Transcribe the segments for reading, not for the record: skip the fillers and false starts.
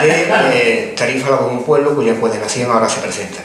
de Tarifa la Voz de un Pueblo, cuya coordinación ahora se presenta.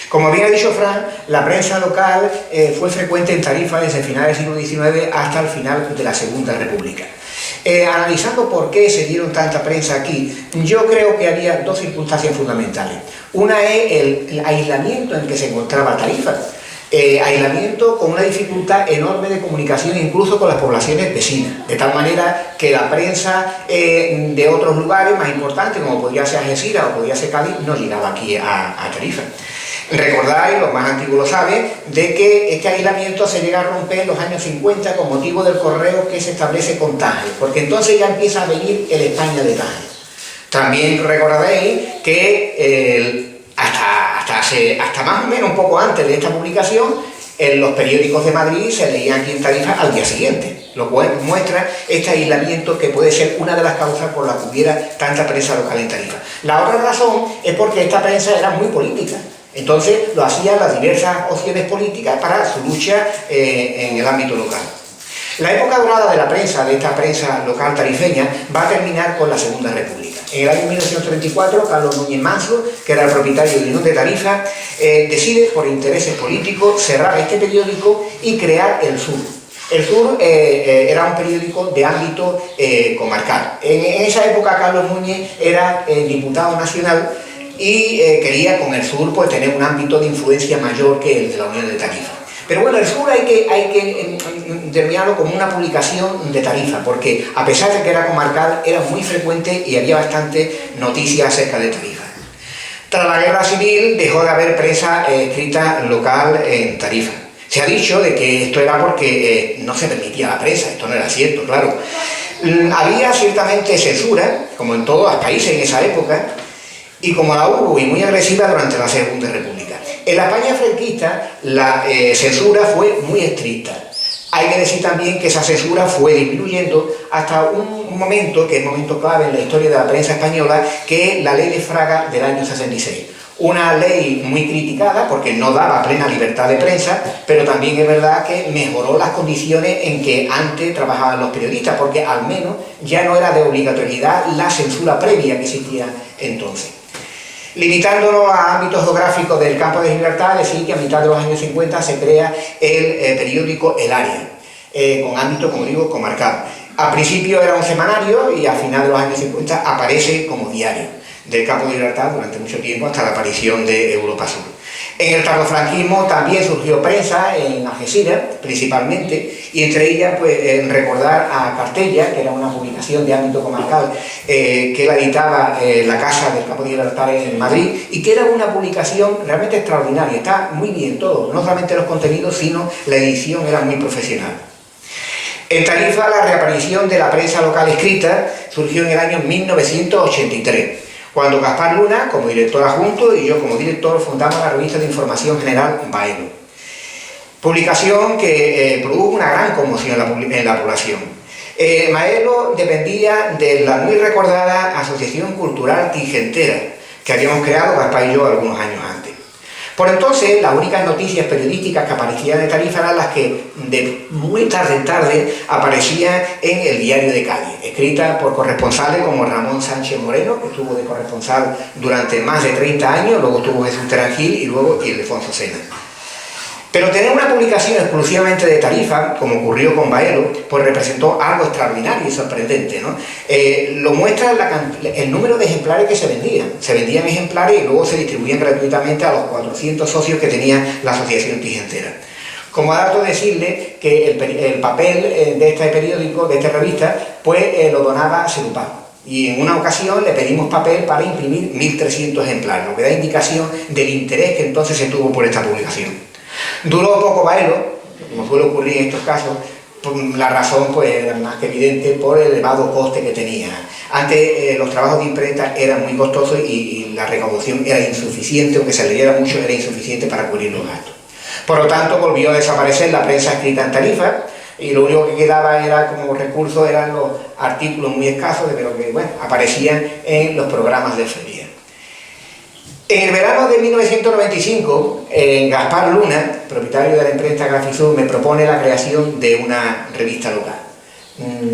Como bien ha dicho Fran, la prensa local fue frecuente en Tarifa desde finales del siglo XIX hasta el final de la Segunda República. Analizando por qué se dieron tanta prensa aquí, yo creo que había dos circunstancias fundamentales. Una es el aislamiento en que se encontraba Tarifa. Aislamiento con una dificultad enorme de comunicación incluso con las poblaciones vecinas, de tal manera que la prensa de otros lugares más importantes, como podría ser Algeciras o podría ser Cádiz, no llegaba aquí a Tarifa. Recordáis, los más antiguos lo saben, de que este aislamiento se llega a romper en los años 50 con motivo del correo que se establece con Tánger, porque entonces ya empieza a venir el España de Tánger. También recordaréis que hasta más o menos un poco antes de esta publicación, en los periódicos de Madrid se leían aquí en Tarifa al día siguiente, lo cual muestra este aislamiento que puede ser una de las causas por las que hubiera tanta prensa local en Tarifa. La otra razón es porque esta prensa era muy política, entonces lo hacían las diversas opciones políticas para su lucha en el ámbito local. La época dorada de la prensa, de esta prensa local tarifeña, va a terminar con la Segunda República. En el año 1934, Carlos Núñez Manso, que era el propietario del Unión de Tarifa, decide, por intereses políticos, cerrar este periódico y crear El Sur. El Sur era un periódico de ámbito comarcal. En esa época, Carlos Núñez era diputado nacional y quería con El Sur pues, tener un ámbito de influencia mayor que el de la Unión de Tarifa. Pero bueno, El Sur hay que terminarlo como una publicación de Tarifa, porque a pesar de que era comarcal, era muy frecuente y había bastante noticias acerca de Tarifa. Tras la Guerra Civil dejó de haber prensa escrita local en Tarifa. Se ha dicho de que esto era porque no se permitía la prensa, esto no era cierto, claro. Había ciertamente censura, como en todos los países en esa época, y como la hubo y muy agresiva durante la Segunda República. En la España franquista la censura fue muy estricta. Hay que decir también que esa censura fue disminuyendo hasta un momento, que es un momento clave en la historia de la prensa española, que es la Ley de Fraga del año 66. Una ley muy criticada porque no daba plena libertad de prensa, pero también es verdad que mejoró las condiciones en que antes trabajaban los periodistas, porque al menos ya no era de obligatoriedad la censura previa que existía entonces. Limitándonos a ámbitos geográficos del campo de Gibraltar, decir que a mitad de los años 50 se crea el periódico El Área, con ámbito, como digo, comarcal. Al principio era un semanario y a final de los años 50 aparece como diario del campo de Gibraltar durante mucho tiempo hasta la aparición de Europa Sur. En el tardofranquismo también surgió prensa en Algeciras, principalmente, y entre ellas pues, recordar a Cartella, que era una publicación de ámbito comarcal que la editaba la Casa del Campo de Gibraltar en Madrid, y que era una publicación realmente extraordinaria. Está muy bien todo, no solamente los contenidos, sino la edición era muy profesional. En Tarifa, la reaparición de la prensa local escrita surgió en el año 1983. Cuando Gaspar Luna, como director adjunto, y yo como director, fundamos la revista de información general Baelo. Publicación que produjo una gran conmoción en la población. Baelo dependía de la muy recordada Asociación Cultural Tingentera, que habíamos creado Gaspar y yo algunos años antes. Por entonces, las únicas noticias periodísticas que aparecían en Tarifa eran las que de muy tarde en tarde aparecían en el Diario de Cádiz, escritas por corresponsales como Ramón Sánchez Moreno, que estuvo de corresponsal durante más de 30 años, luego estuvo Jesús Terán Gil y luego Ildefonso Sena. Pero tener una publicación exclusivamente de Tarifa, como ocurrió con Baelo, pues representó algo extraordinario y sorprendente, ¿no? Lo muestra el número de ejemplares que se vendían. Se vendían ejemplares y luego se distribuían gratuitamente a los 400 socios que tenía la Asociación Tingentera. Como dato decirle que el papel de este periódico, de esta revista, pues lo donaba Serupá. Y en una ocasión le pedimos papel para imprimir 1.300 ejemplares, lo que da indicación del interés que entonces se tuvo por esta publicación. Duró poco Baelo, como suele ocurrir en estos casos, la razón pues era más que evidente por el elevado coste que tenía. Antes los trabajos de imprenta eran muy costosos y la recaudación era insuficiente, aunque se leyera mucho, era insuficiente para cubrir los gastos. Por lo tanto, volvió a desaparecer la prensa escrita en Tarifa y lo único que quedaba era como recurso eran los artículos muy escasos, pero que bueno, aparecían en los programas de feria. En el verano de 1995, Gaspar Luna, propietario de la imprenta Grafisur, me propone la creación de una revista local.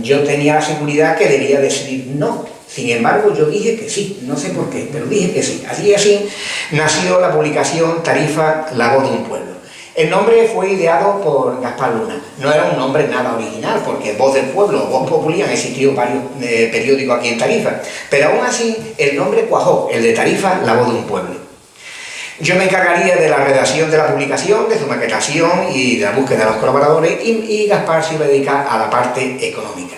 Yo tenía la seguridad que debía decidir no, Sin embargo, yo dije que sí, no sé por qué, pero dije que sí. Así nació la publicación Tarifa, La Voz de un Pueblo. El nombre fue ideado por Gaspar Luna. No era un nombre nada original, porque Voz del Pueblo, Voz Populi, han existido varios periódicos aquí en Tarifa. Pero aún así, el nombre cuajó, el de Tarifa, La Voz de un Pueblo. Yo me encargaría de la redacción de la publicación, de su maquetación y de la búsqueda de los colaboradores, y Gaspar se iba a dedicar a la parte económica.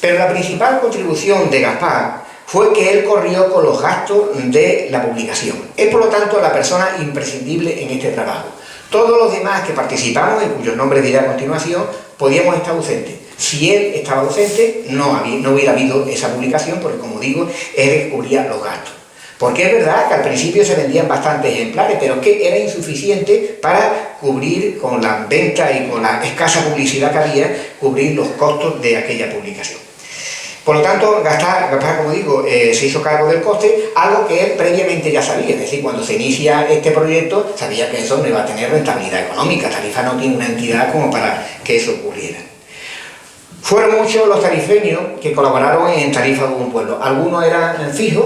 Pero la principal contribución de Gaspar fue que él corrió con los gastos de la publicación. Es, por lo tanto, la persona imprescindible en este trabajo. Todos los demás que participamos, en cuyos nombres diré a continuación, podíamos estar ausentes. Si él estaba ausente, no hubiera habido esa publicación, porque, como digo, él el que cubría los gastos. Porque es verdad que al principio se vendían bastantes ejemplares, pero es que era insuficiente para cubrir, con la venta y con la escasa publicidad que había, cubrir los costos de aquella publicación. Por lo tanto, Gaspar, como digo, se hizo cargo del coste, algo que él previamente ya sabía. Es decir, cuando se inicia este proyecto, sabía que eso no iba a tener rentabilidad económica. Tarifa no tiene una entidad como para que eso ocurriera. Fueron muchos los tarifeños que colaboraron en Tarifa de un Pueblo. Algunos eran fijos,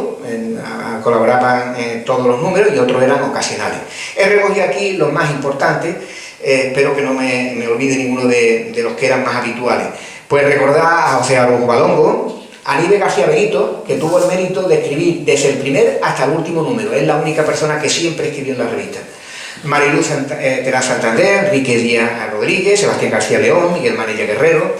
colaboraban en todos los números, y otros eran ocasionales. He recogido aquí los más importantes, espero que no me olvide ninguno de los que eran más habituales. Pues recordar a José Arojo Balongo, a Aníbal García Benito, que tuvo el mérito de escribir desde el primer hasta el último número. Es la única persona que siempre escribió en la revista. Mariluz Terán Santander, Enrique Díaz Rodríguez, Sebastián García León, Miguel Manella Guerrero,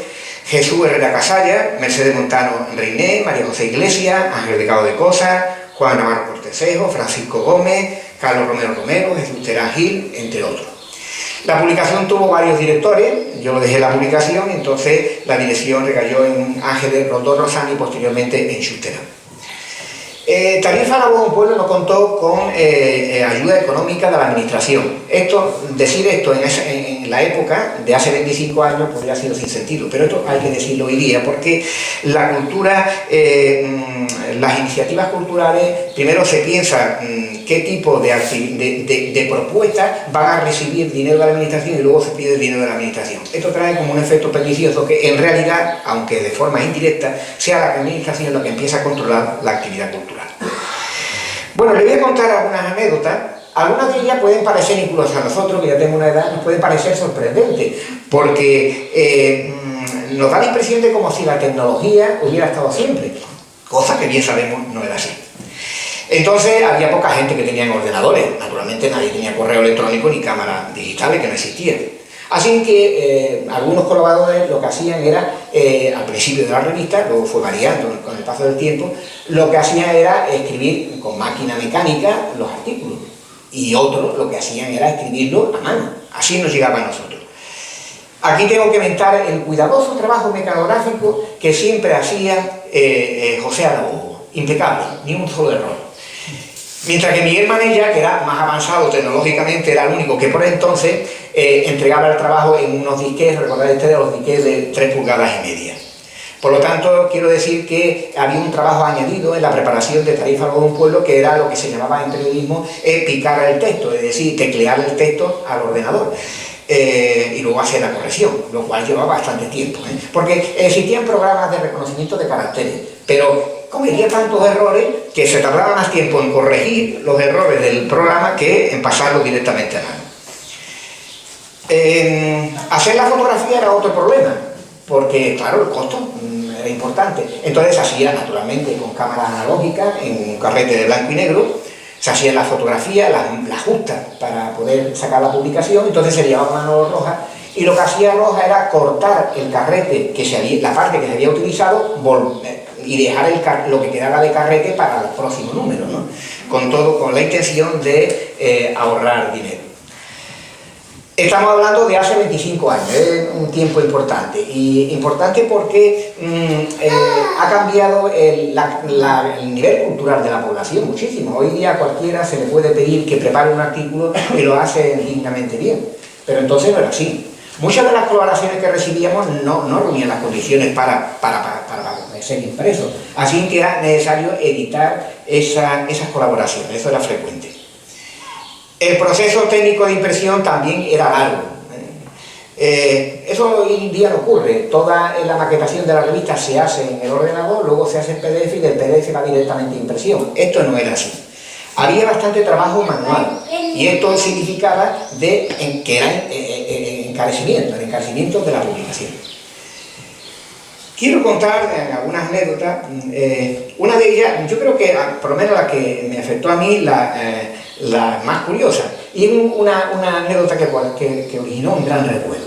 Jesús Herrera Casalla, Mercedes Montano Reiné, María José Iglesias, Ángel de Cabo de Cosas, Juan Navarro Cortesejo, Francisco Gómez, Carlos Romero Romero, Jesús Terán Gil, entre otros. La publicación tuvo varios directores, yo dejé la publicación, entonces la dirección recayó en Ángeles Rondón Rosani y posteriormente en Xusterán. Tarifa La Voz de un Pueblo no contó con ayuda económica de la administración. Decir esto en la época de hace 25 años podría haber sido sin sentido, pero esto hay que decirlo hoy día, porque la cultura, las iniciativas culturales, primero se piensa qué tipo de propuestas van a recibir dinero de la administración y luego se pide dinero de la administración. Esto trae como un efecto pernicioso que en realidad, aunque de forma indirecta, sea la administración la que empieza a controlar la actividad cultural. Bueno, le voy a contar algunas anécdotas. Algunas de ellas pueden parecer, incluso a nosotros, que ya tengo una edad, nos pueden parecer sorprendentes, porque nos da la impresión de como si la tecnología hubiera estado siempre, cosa que bien sabemos no era así. Entonces había poca gente que tenía ordenadores, naturalmente nadie tenía correo electrónico ni cámaras digitales, que no existían. Así que algunos colaboradores lo que hacían era, al principio de la revista, luego fue variando con el paso del tiempo, lo que hacían era escribir con máquina mecánica los artículos, y otros lo que hacían era escribirlo a mano. Así nos llegaba a nosotros. Aquí tengo que mentar el cuidadoso trabajo mecanográfico que siempre hacía José Araújo, impecable, ni un solo error. Mientras que Miguel Manella, que era más avanzado tecnológicamente, era el único que por entonces entregaba el trabajo en unos disquetes, recordad ustedes, los disquetes de 3,5 pulgadas. Por lo tanto, quiero decir que había un trabajo añadido en la preparación de Tarifa de un Pueblo, que era lo que se llamaba en periodismo picar el texto, es decir, teclear el texto al ordenador. Y luego hacer la corrección, lo cual llevaba bastante tiempo, porque existían programas de reconocimiento de caracteres, pero cometía tantos errores que se tardaba más tiempo en corregir los errores del programa que en pasarlos directamente a mano. Hacer la fotografía era otro problema, porque claro, el costo era importante. Entonces se hacía naturalmente con cámaras analógicas, en un carrete de blanco y negro, se hacía la fotografía, la justa para poder sacar la publicación, entonces se llevaba mano roja, y lo que hacía Roja era cortar el carrete, la parte que se había utilizado, y dejar lo que quedaba de carrete para el próximo número, ¿no? Con la intención de ahorrar dinero. Estamos hablando de hace 25 años, es un tiempo importante, y importante porque ha cambiado el nivel cultural de la población muchísimo. Hoy día a cualquiera se le puede pedir que prepare un artículo y lo hace dignamente bien, pero entonces no era así. Muchas de las colaboraciones que recibíamos no reunían las condiciones para ser impresos, así que era necesario editar esas colaboraciones, eso era frecuente. El proceso técnico de impresión también era largo. Eso hoy en día no ocurre. Toda la maquetación de la revista se hace en el ordenador, luego se hace en PDF y del PDF va directamente a impresión. Esto no era así. Había bastante trabajo manual y esto significaba que era el encarecimiento de la publicación. Quiero contar algunas anécdotas. Una de ellas, yo creo que por lo menos la que me afectó a mí, la más curiosa, y una anécdota que originó un gran recuerdo.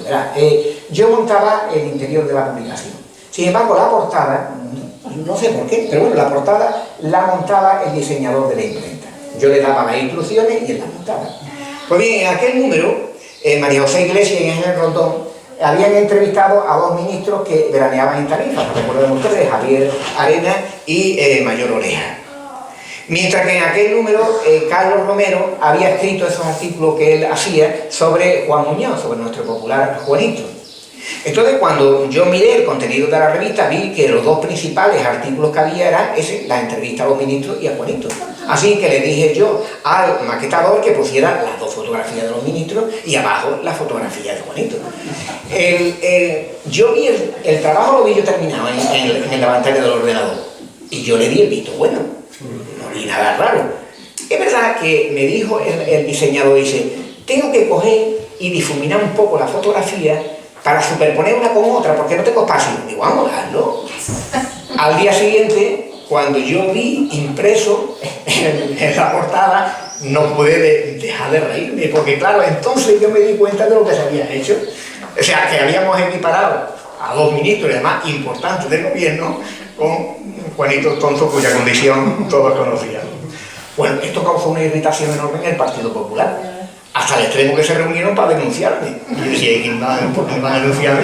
Yo montaba el interior de la publicación. Sin embargo, la portada, no sé por qué, pero bueno, la portada la montaba el diseñador de la imprenta. Yo le daba las instrucciones y él la montaba. Pues bien, en aquel número, María José Iglesias y Ángel Rondón habían entrevistado a dos ministros que veraneaban en Tarifa, recuerden ustedes, Javier Arena y Mayor Oreja. Mientras que en aquel número, Carlos Romero había escrito esos artículos que él hacía sobre Juan Muñoz, sobre nuestro popular Juanito. Entonces, cuando yo miré el contenido de la revista, vi que los dos principales artículos que había eran la entrevista a los ministros y a Juanito. Así que le dije yo al maquetador que pusiera las dos fotografías de los ministros y abajo la fotografía de Juanito. Yo vi el trabajo, lo vi yo terminado en la pantalla del ordenador. Y yo le di el visto bueno, no vi nada raro. Es verdad que me dijo el diseñador, dice, tengo que coger y difuminar un poco la fotografía para superponer una con otra, porque no tengo espacio. Digo, vamos a darlo. Al día siguiente, cuando yo vi impreso en la portada, no pude dejar de reírme, porque claro, entonces yo me di cuenta de lo que se había hecho. O sea, que habíamos equiparado a dos ministros, además importantes del gobierno, con Juanito Tonto, cuya condición todos conocían. Bueno, esto causó una irritación enorme en el Partido Popular. Hasta el extremo que se reunieron para denunciarme. Y yo decía, ¿por qué me van a denunciarme?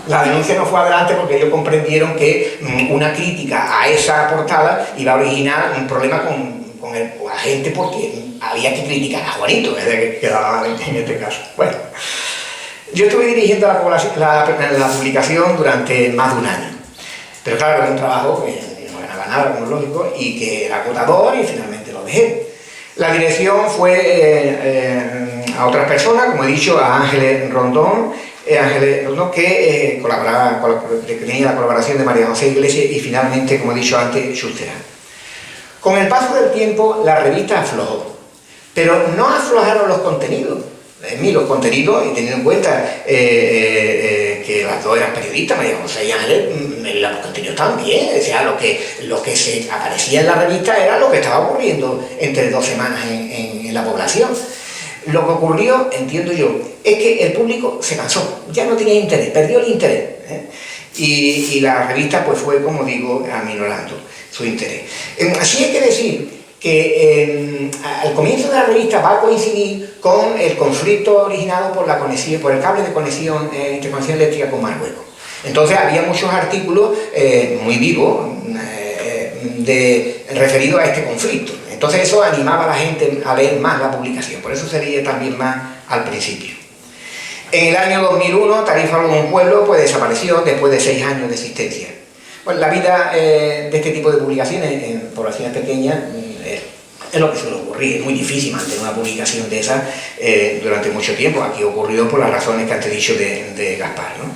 La denuncia no fue adelante porque ellos comprendieron que una crítica a esa portada iba a originar un problema con la gente, porque había que criticar a Juanito, que quedaba en este caso. Bueno, yo estuve dirigiendo la publicación durante más de un año. Pero claro, era un trabajo que no ganaba nada, como es lógico, y que era agotador y finalmente lo dejé. La dirección fue a otras personas, como he dicho, a Ángeles Rondón, que tenía la colaboración de María José Iglesias y finalmente, como he dicho antes, Schusterán. Con el paso del tiempo, la revista aflojó, pero no aflojaron los contenidos. Los contenidos, y teniendo en cuenta que las dos eran periodistas, María José y Ángeles, los contenidos también, o sea, lo que se aparecía en la revista era lo que estaba ocurriendo entre 2 semanas en la población. Lo que ocurrió, entiendo yo, es que el público se cansó, ya no tenía interés, perdió el interés, y la revista pues fue, como digo, aminorando su interés. Así hay que decir que al comienzo de la revista va a coincidir con el conflicto originado por el cable de conexión, interconexión eléctrica con Marruecos. Entonces había muchos artículos muy vivos referidos a este conflicto. Entonces eso animaba a la gente a leer más la publicación, por eso se leía también más al principio. En el año 2001, Tarifa como un pueblo pues desapareció después de 6 años de existencia. Bueno, la vida de este tipo de publicaciones en poblaciones pequeñas es lo que suele ocurrir. Es muy difícil mantener una publicación de esa durante mucho tiempo. Aquí ocurrió por las razones que antes he dicho de Gaspar, ¿no?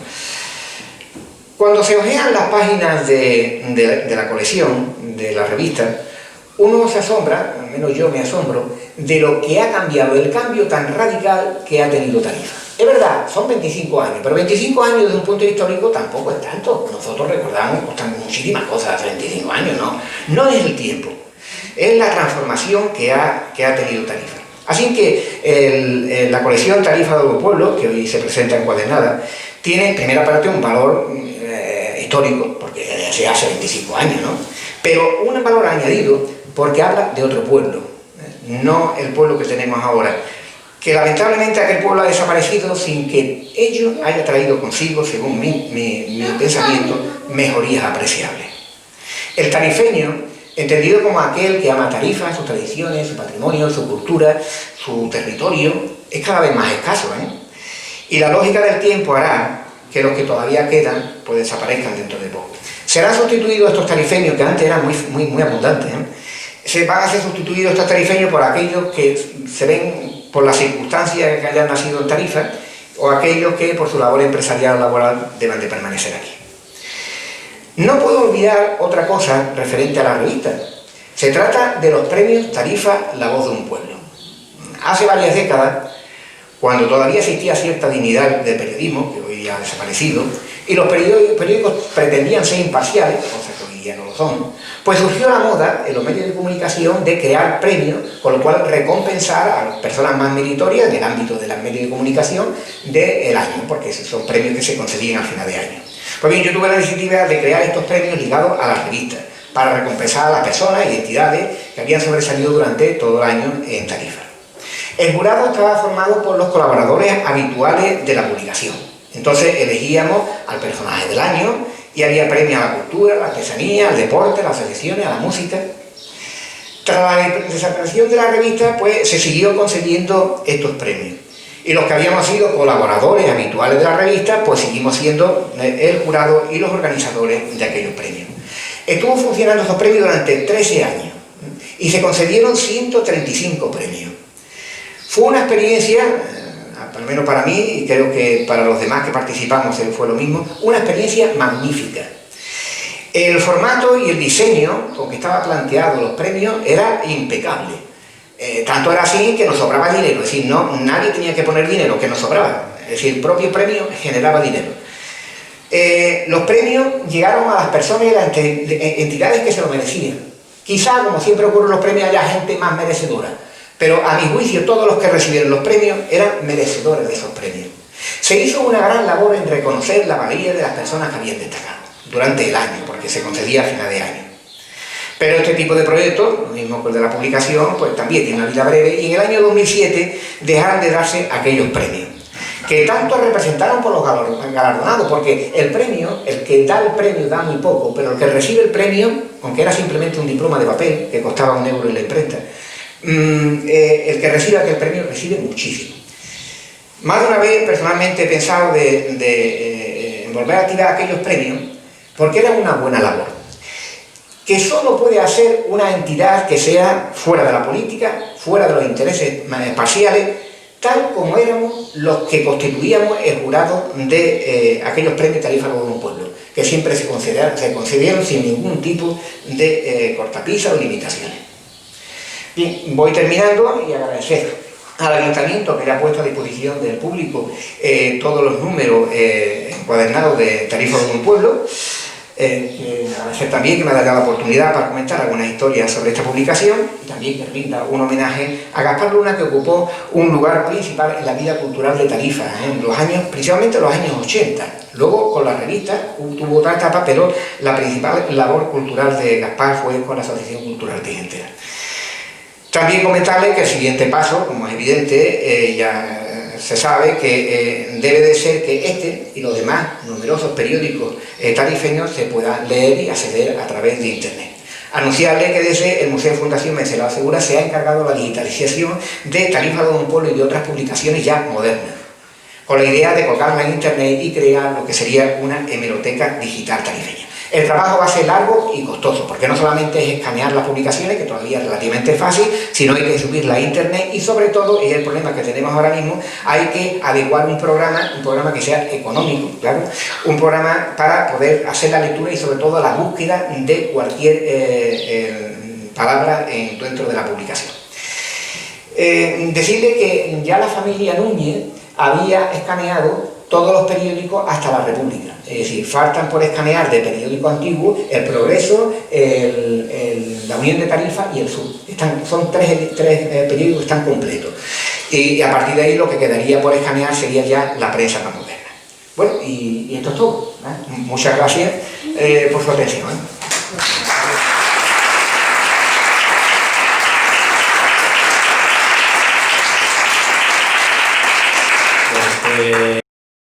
Cuando se hojean las páginas de la colección, de la revista, uno se asombra, al menos yo me asombro, de lo que ha cambiado, el cambio tan radical que ha tenido Tarifa. Es verdad, son 25 años, pero 25 años desde un punto histórico tampoco es tanto. Nosotros recordamos muchísimas cosas hace 25 años, no es el tiempo, es la transformación que ha tenido Tarifa. Así que la colección Tarifa de los Pueblos, que hoy se presenta encuadernada, tiene en primera parte un valor histórico, porque se hace 25 años, ¿no? Pero un valor añadido porque habla de otro pueblo, no el pueblo que tenemos ahora, que lamentablemente aquel pueblo ha desaparecido sin que ello haya traído consigo, según mi pensamiento, mejorías apreciables. El tarifeño, entendido como aquel que ama Tarifa, sus tradiciones, su patrimonio, su cultura, su territorio, es cada vez más escaso, Y la lógica del tiempo hará que los que todavía quedan pues desaparezcan dentro de poco. Serán sustituidos estos tarifeños, que antes eran muy abundantes, se van a ser sustituidos estos tarifeños por aquellos que se ven por las circunstancias que hayan nacido en Tarifa, o aquellos que por su labor empresarial o laboral deban de permanecer aquí. No puedo olvidar otra cosa referente a la revista. Se trata de los premios Tarifa La Voz de un Pueblo. Hace varias décadas, cuando todavía existía cierta dignidad del periodismo, que hoy ya ha desaparecido, y los periódicos pretendían ser imparciales, cosa que hoy ya no lo son, pues surgió la moda en los medios de comunicación de crear premios, con lo cual recompensar a las personas más meritorias en el ámbito de los medios de comunicación del año, porque son premios que se concedían al final de año. Pues bien, yo tuve la iniciativa de crear estos premios ligados a las revistas, para recompensar a las personas y entidades que habían sobresalido durante todo el año en Tarifa. El jurado estaba formado por los colaboradores habituales de la publicación. Entonces elegíamos al personaje del año y había premios a la cultura, a la artesanía, al deporte, a las asociaciones, a la música. Tras la desaparición de la revista, pues se siguió concediendo estos premios. Y los que habíamos sido colaboradores habituales de la revista, pues seguimos siendo el jurado y los organizadores de aquellos premios. Estuvo funcionando estos premios durante 13 años y se concedieron 135 premios. Fue una experiencia, al menos para mí, y creo que para los demás que participamos fue lo mismo, una experiencia magnífica. El formato y el diseño con que estaba planteado los premios era impecable. Tanto era así que nos sobraba dinero, es decir, nadie tenía que poner dinero, que nos sobraba. Es decir, el propio premio generaba dinero. Los premios llegaron a las personas y a las entidades que se lo merecían. Quizá, como siempre ocurre en los premios, haya gente más merecedora, pero a mi juicio todos los que recibieron los premios eran merecedores de esos premios. Se hizo una gran labor en reconocer la valía de las personas que habían destacado durante el año, porque se concedía a final de año. Pero este tipo de proyectos, lo mismo que el de la publicación, pues también tiene una vida breve, y en el año 2007 dejaron de darse aquellos premios, que tanto representaron por los galardonados, porque el premio, el que da el premio da muy poco, pero el que recibe el premio, aunque era simplemente un diploma de papel, que costaba €1 en la imprenta, el que recibe aquel premio recibe muchísimo. Más de una vez, personalmente, he pensado en volver a activar aquellos premios, porque era una buena labor, que solo puede hacer una entidad que sea fuera de la política, fuera de los intereses parciales, tal como éramos los que constituíamos el jurado de aquellos premios Tarifa de un Pueblo, que siempre se concedieron sin ningún tipo de cortapisa o limitaciones. Bien, voy terminando y agradecer al Ayuntamiento que le ha puesto a disposición del público todos los números encuadernados de Tarifa de un Pueblo. Agradecer también que me haya dado la oportunidad para comentar algunas historias sobre esta publicación, y también que rinda un homenaje a Gaspar Luna, que ocupó un lugar principal en la vida cultural de Tarifa en los años, principalmente en los años 80. Luego con la revista tuvo otra etapa, pero la principal labor cultural de Gaspar fue con la Asociación Cultural Artigentera. También comentarles que el siguiente paso, como es evidente, ya se sabe que debe de ser que este y los demás numerosos periódicos tarifeños se puedan leer y acceder a través de Internet. Anunciarle que desde el Museo Fundación Venceslao Segura se ha encargado la digitalización de Tarifa de un Pueblo y de otras publicaciones ya modernas, con la idea de colgarla en Internet y crear lo que sería una hemeroteca digital tarifeña. El trabajo va a ser largo y costoso, porque no solamente es escanear las publicaciones, que todavía es relativamente fácil, sino hay que subirla a Internet y, sobre todo, y es el problema que tenemos ahora mismo, hay que adecuar un programa que sea económico, claro, un programa para poder hacer la lectura y, sobre todo, la búsqueda de cualquier palabra dentro de la publicación. Decirle que ya la familia Núñez había escaneado todos los periódicos hasta la República. Es decir, faltan por escanear de periódicos antiguos El Progreso, la Unión de Tarifa y El Sur. Son tres periódicos que están completos. Y a partir de ahí lo que quedaría por escanear sería ya la prensa más moderna. Bueno, y esto es todo, ¿eh? Muchas gracias por su atención, ¿eh?